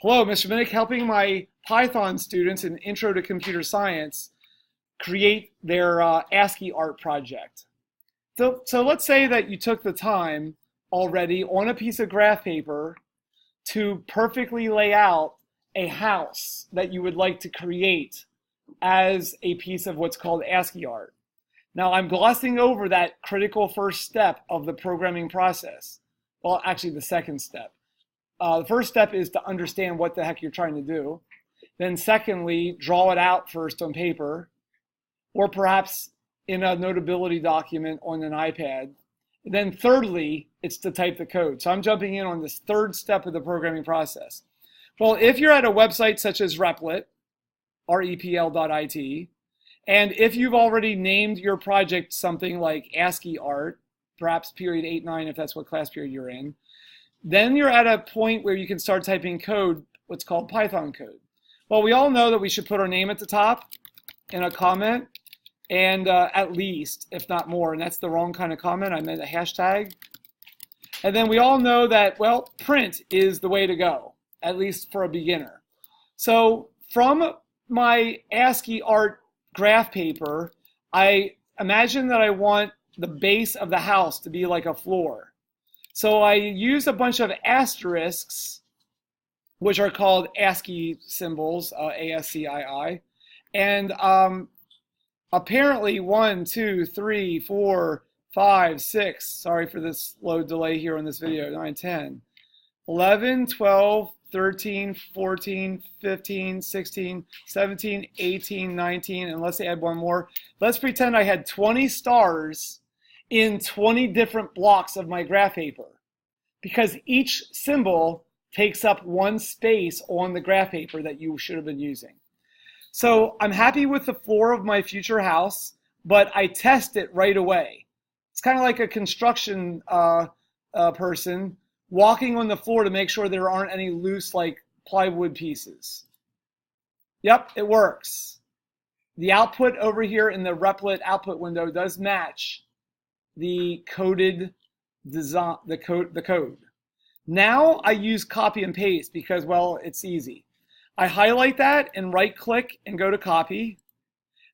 Hello, Mr. Minnick, helping my Python students in Intro to Computer Science create their ASCIIArt project. So let's say that you took the time already on a piece of graph paper to perfectly lay out a house that you would like to create as a piece of what's called ASCII art. Now, I'm glossing over that critical first step of the programming process. Well, actually, the second step. The first step is to understand what the heck you're trying to do. Then secondly, draw it out first on paper, or perhaps in a notability document on an iPad. And then thirdly, it's to type the code. So I'm jumping in on this third step of the programming process. Well, if you're at a website such as Replit, repl.it, and if you've already named your project something like ASCII art, perhaps period 8-9 if that's what class period you're in, then you're at a point where you can start typing code, what's called Python code. Well, we all know that we should put our name at the top in a comment, and at least, if not more, and that's the wrong kind of comment, I meant a hashtag. And then we all know that, well, print is the way to go, at least for a beginner. So from my ASCII art graph paper, I imagine that I want the base of the house to be like a floor. So I use a bunch of asterisks, which are called ASCII symbols, ASCII, and apparently 1, 2, 3, 4, 5, 6, sorry for this load delay here on this video, 9, 10, 11, 12, 13, 14, 15, 16, 17, 18, 19, and let's add one more. Let's pretend I had 20 stars in 20 different blocks of my graph paper, because each symbol takes up one space on the graph paper that you should have been using. So I'm happy with the floor of my future house, but I test it right away. It's kind of like a construction person walking on the floor to make sure there aren't any loose like plywood pieces. Yep, it works. The output over here in the Replit output window does match the coded design, the code. Now I use copy and paste because, well, it's easy. I highlight that and right click and go to copy.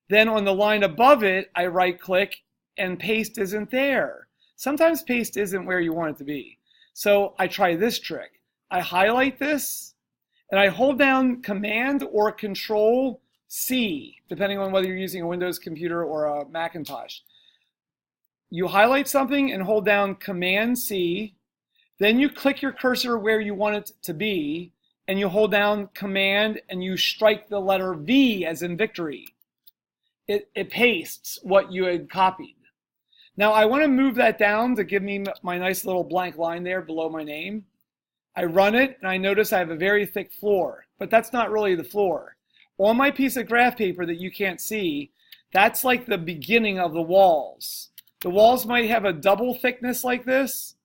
Then on the line above it, I right click and paste isn't there. Sometimes paste isn't where you want it to be. So I try this trick. I highlight this and I hold down Command or Control C, depending on whether you're using a Windows computer or a Macintosh. You highlight something and hold down Command C, then you click your cursor where you want it to be, and you hold down Command and you strike the letter V as in victory. It pastes what you had copied. Now I want to move that down to give me my nice little blank line there below my name. I run it and I notice I have a very thick floor, but that's not really the floor. On my piece of graph paper that you can't see, that's like the beginning of the walls. The walls might have a double thickness like this.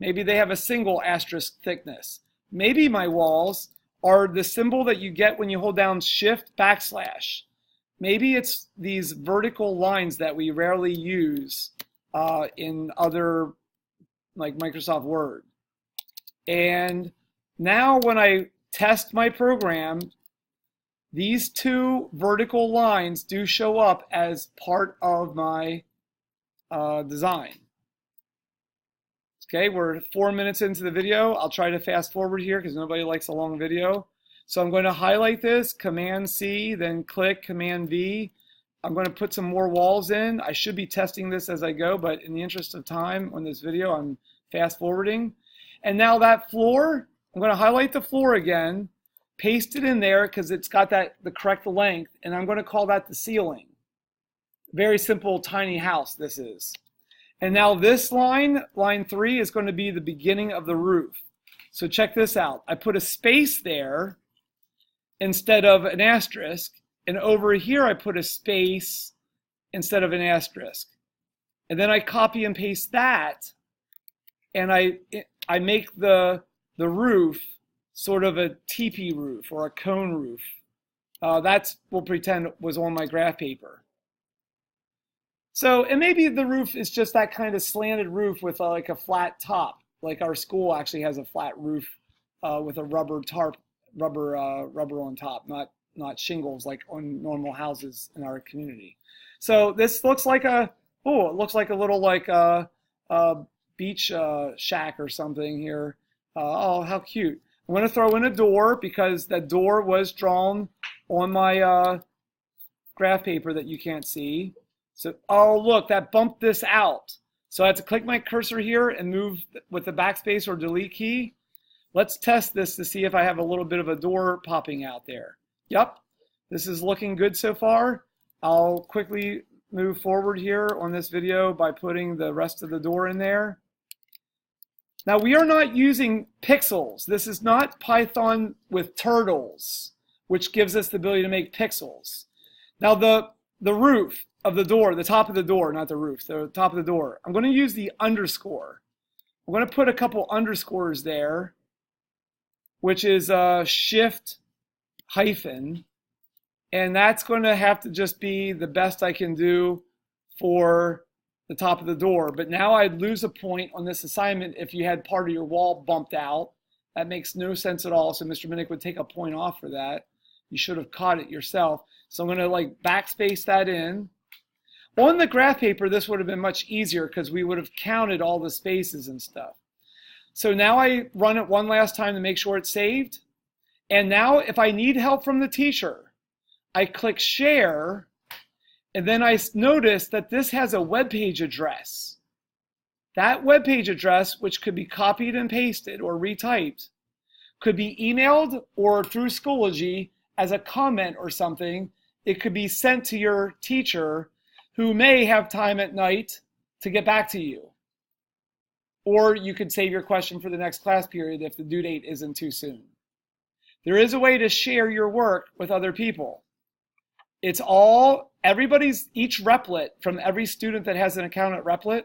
Maybe they have a single asterisk thickness. Maybe my walls are the symbol that you get when you hold down Shift \. Maybe it's these vertical lines that we rarely use in other, like Microsoft Word. And now when I test my program, these two vertical lines do show up as part of my design. Okay, we're 4 minutes into the video. I'll try to fast forward here because nobody likes a long video. So I'm going to highlight this, Command C, then click Command V. I'm going to put some more walls in. I should be testing this as I go, but in the interest of time on this video, I'm fast forwarding. And now that floor, I'm going to highlight the floor again, paste it in there because it's got the correct length, and I'm going to call that the ceiling. Very simple, tiny house this is. And now this line, line 3, is going to be the beginning of the roof. So check this out. I put a space there instead of an asterisk, and over here I put a space instead of an asterisk. And then I copy and paste that, and I make the roof sort of a teepee roof or a cone roof. That's, we'll pretend, was on my graph paper. So, and maybe the roof is just that kind of slanted roof with like a flat top, like our school actually has a flat roof with a rubber tarp rubber on top, not shingles like on normal houses in our community. So this looks like it looks like a little like a beach shack or something here. Oh, how cute. I'm going to throw in a door because that door was drawn on my graph paper that you can't see. So, oh, look, that bumped this out. So I have to click my cursor here and move with the backspace or delete key. Let's test this to see if I have a little bit of a door popping out there. Yep, this is looking good so far. I'll quickly move forward here on this video by putting the rest of the door in there. Now we are not using pixels. This is not Python with turtles, which gives us the ability to make pixels. Now the roof of the door, the top of the door, not the roof, the top of the door, I'm going to use the underscore. I'm going to put a couple underscores there, which is shift hyphen, and that's going to have to just be the best I can do for the top of the door. But now I'd lose a point on this assignment if you had part of your wall bumped out. That makes no sense at all, so Mr. Minnick would take a point off for that. You should have caught it yourself. So I'm going to like backspace that in. On the graph paper, this would have been much easier because we would have counted all the spaces and stuff. So now I run it one last time to make sure it's saved. And now if I need help from the teacher, I click share, and then I notice that this has a web page address. That web page address, which could be copied and pasted or retyped, could be emailed or through Schoology as a comment or something. It could be sent to your teacher who may have time at night to get back to you. Or you could save your question for the next class period if the due date isn't too soon. There is a way to share your work with other people. It's each Replit, from every student that has an account at Replit,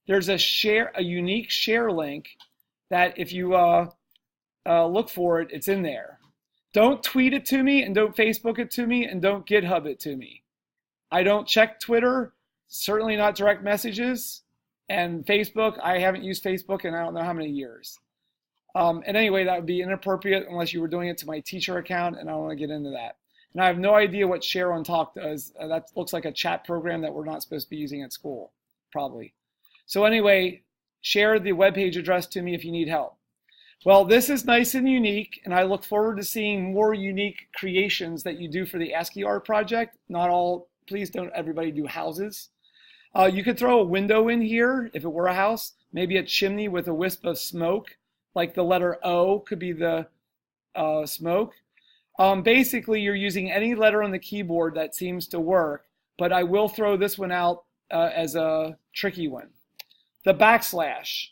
there's a unique share link that if you look for it, it's in there. Don't tweet it to me, and don't Facebook it to me, and don't GitHub it to me. I don't check Twitter, certainly not direct messages, and Facebook, I haven't used Facebook in I don't know how many years. And anyway, that would be inappropriate unless you were doing it to my teacher account, and I don't want to get into that. And I have no idea what Share on Talk does. That looks like a chat program that we're not supposed to be using at school, probably. So anyway, share the webpage address to me if you need help. Well, this is nice and unique, and I look forward to seeing more unique creations that you do for the ASCIIArt project. Not all, please don't everybody do houses. You could throw a window in here if it were a house, maybe a chimney with a wisp of smoke, like the letter O could be the smoke. Basically, you're using any letter on the keyboard that seems to work, but I will throw this one out as a tricky one. The backslash.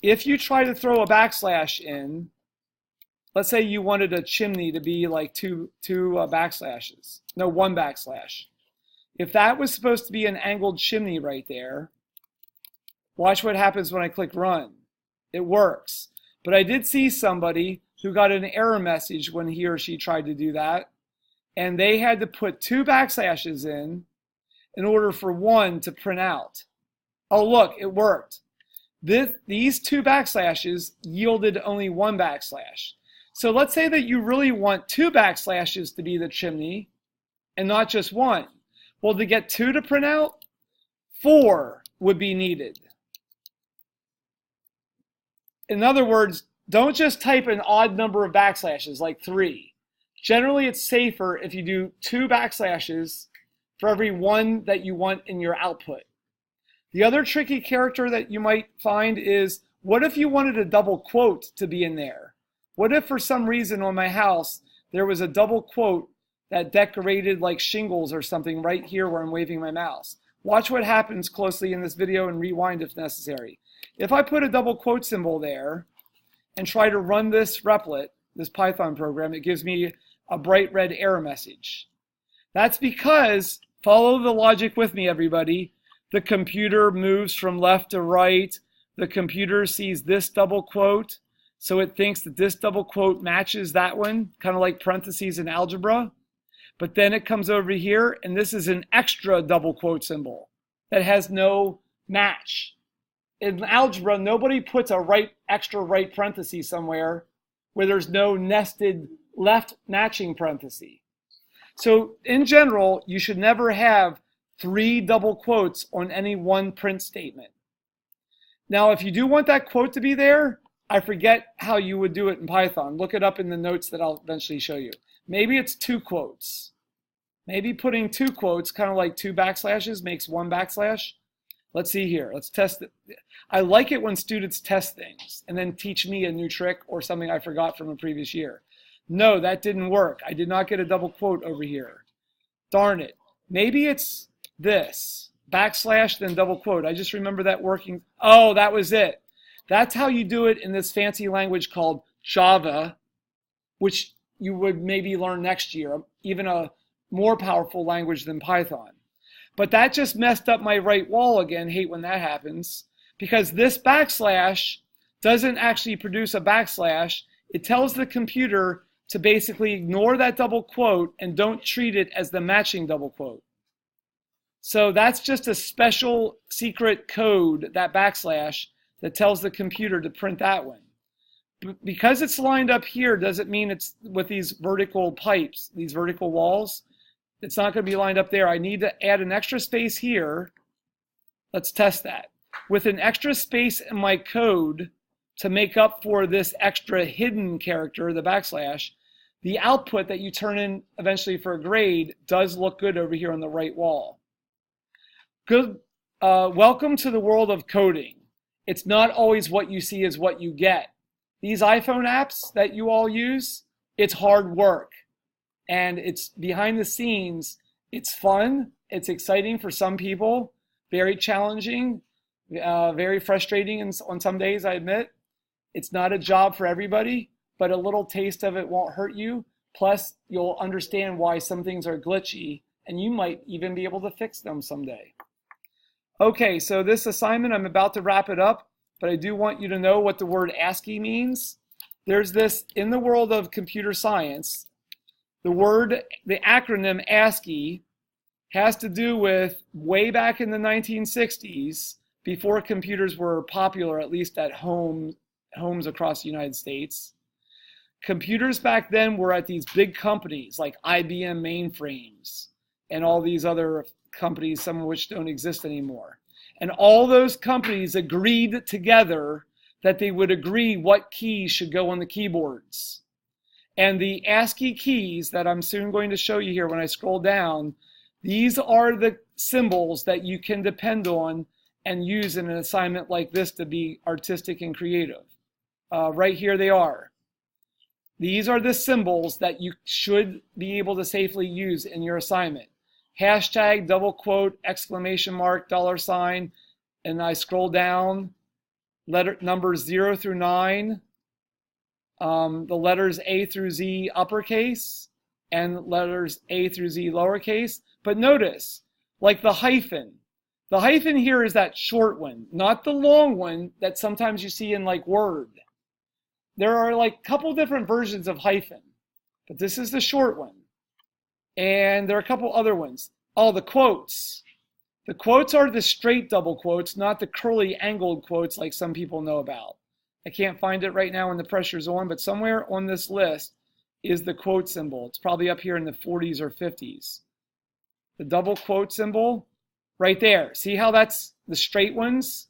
If you try to throw a backslash in, let's say you wanted a chimney to be like two backslashes. No, one backslash. If that was supposed to be an angled chimney right there, watch what happens when I click run. It works. But I did see somebody who got an error message when he or she tried to do that, and they had to put two backslashes in order for one to print out. Oh, look, it worked. These two backslashes yielded only one backslash. So let's say that you really want two backslashes to be the chimney and not just one. Well, to get two to print out, 4 would be needed. In other words, don't just type an odd number of backslashes, like 3. Generally, it's safer if you do 2 backslashes for every one that you want in your output. The other tricky character that you might find is, what if you wanted a double quote to be in there? What if for some reason on my house there was a double quote that decorated like shingles or something right here where I'm waving my mouse? Watch what happens closely in this video and rewind if necessary. If I put a double quote symbol there and try to run this Replit, this Python program, it gives me a bright red error message. That's because, follow the logic with me, everybody, the computer moves from left to right. The computer sees this double quote, so it thinks that this double quote matches that one, kind of like parentheses in algebra. But then it comes over here, and this is an extra double quote symbol that has no match. In algebra, nobody puts a extra right parenthesis somewhere where there's no nested left matching parenthesis. So in general, you should never have 3 double quotes on any one print statement. Now, if you do want that quote to be there, I forget how you would do it in Python. Look it up in the notes that I'll eventually show you. Maybe it's 2 quotes. Maybe putting 2 quotes, kind of like 2 backslashes, makes 1 backslash. Let's see here. Let's test it. I like it when students test things and then teach me a new trick or something I forgot from a previous year. No, that didn't work. I did not get a double quote over here. Darn it. Maybe it's this. Backslash, then double quote. I just remember that working. Oh, that was it. That's how you do it in this fancy language called Java, which you would maybe learn next year, even a more powerful language than Python. But that just messed up my right wall again. Hate when that happens, because this backslash doesn't actually produce a backslash. It tells the computer to basically ignore that double quote and don't treat it as the matching double quote. So that's just a special secret code, that backslash, that tells the computer to print that one. Because it's lined up here doesn't mean it's with these vertical pipes, these vertical walls. It's not going to be lined up there. I need to add an extra space here. Let's test that. With an extra space in my code to make up for this extra hidden character, the backslash, the output that you turn in eventually for a grade does look good over here on the right wall. Good. Welcome to the world of coding. It's not always what you see is what you get. These iPhone apps that you all use, it's hard work. And it's behind the scenes. It's fun. It's exciting for some people. Very challenging. Very frustrating on some days, I admit. It's not a job for everybody, but a little taste of it won't hurt you. Plus, you'll understand why some things are glitchy, and you might even be able to fix them someday. Okay, so this assignment, I'm about to wrap it up, but I do want you to know what the word ASCII means. There's this, in the world of computer science, the acronym ASCII has to do with way back in the 1960s, before computers were popular, at least at homes across the United States. Computers back then were at these big companies like IBM mainframes and all these other companies, some of which don't exist anymore. And all those companies agreed together that they would agree what keys should go on the keyboards. And the ASCII keys that I'm soon going to show you here when I scroll down, these are the symbols that you can depend on and use in an assignment like this to be artistic and creative. Right here they are. These are the symbols that you should be able to safely use in your assignment. Hashtag, double quote, exclamation mark, $, and I scroll down, numbers 0 through 9, the letters A through Z uppercase, and letters A through Z lowercase. But notice, like the hyphen here is that short one, not the long one that sometimes you see in like Word. There are like a couple different versions of hyphen, but this is the short one. And there are a couple other ones. Oh, the quotes. The quotes are the straight double quotes, not the curly angled quotes like some people know about. I can't find it right now when the pressure's on, but somewhere on this list is the quote symbol. It's probably up here in the 40s or 50s. The double quote symbol, right there. See how that's the straight ones?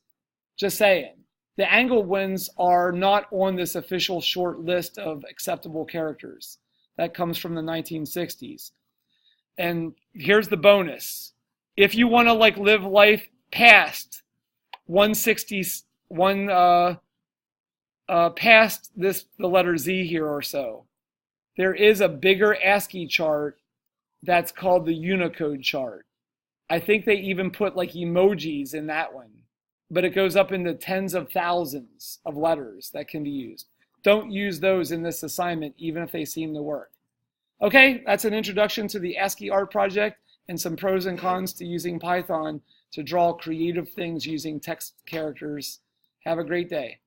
Just saying. The angled ones are not on this official short list of acceptable characters. That comes from the 1960s. And here's the bonus. If you want to like live life past 160, past this, the letter Z here or so, there is a bigger ASCII chart that's called the Unicode chart. I think they even put like emojis in that one, but it goes up into tens of thousands of letters that can be used. Don't use those in this assignment, even if they seem to work. Okay, that's an introduction to the ASCIIArt project and some pros and cons to using Python to draw creative things using text characters. Have a great day.